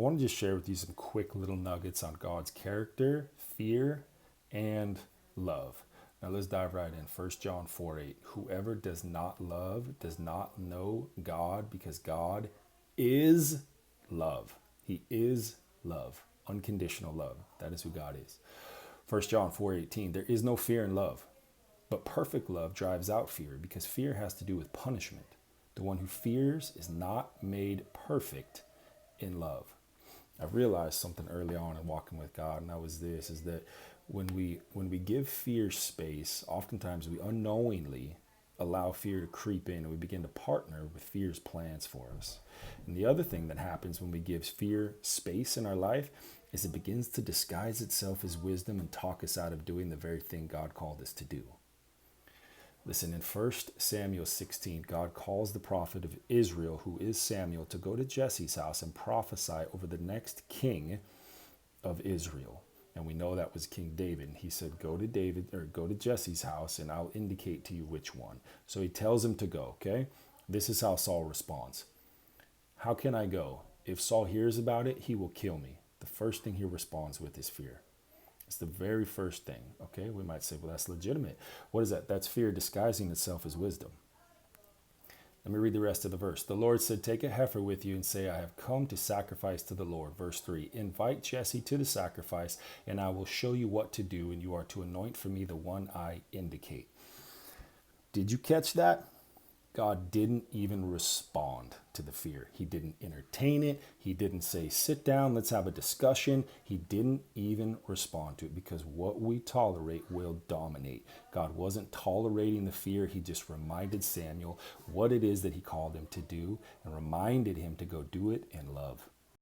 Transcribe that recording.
I want to just share with you some quick little nuggets on God's character, fear, and love. Now let's dive right in. 1 John 4:8. Whoever does not love does not know God, because God is love. He is love. Unconditional love. That is who God is. 1 John 4:18. There is no fear in love, but perfect love drives out fear, because fear has to do with punishment. The one who fears is not made perfect in love. I realized something early on in walking with God, and that was this, is that when we give fear space, oftentimes we unknowingly allow fear to creep in, and we begin to partner with fear's plans for us. And the other thing that happens when we give fear space in our life is it begins to disguise itself as wisdom and talk us out of doing the very thing God called us to do. Listen, in 1 Samuel 16, God calls the prophet of Israel, who is Samuel, to go to Jesse's house and prophesy over the next king of Israel. And we know that was King David. He said, go to Jesse's house, and I'll indicate to you which one. So he tells him to go, okay? This is how Saul responds. How can I go? If Saul hears about it, he will kill me. The first thing he responds with is fear. It's the very first thing, okay? We might say, well, that's legitimate. What is that? That's fear disguising itself as wisdom. Let me read the rest of the verse. The Lord said, take a heifer with you and say, I have come to sacrifice to the Lord. Verse 3, invite Jesse to the sacrifice, and I will show you what to do, and you are to anoint for me the one I indicate. Did you catch that? God didn't even respond to the fear. He didn't entertain it. He didn't say, sit down, let's have a discussion. He didn't even respond to it, because what we tolerate will dominate. God wasn't tolerating the fear. He just reminded Samuel what it is that he called him to do, and reminded him to go do it in love.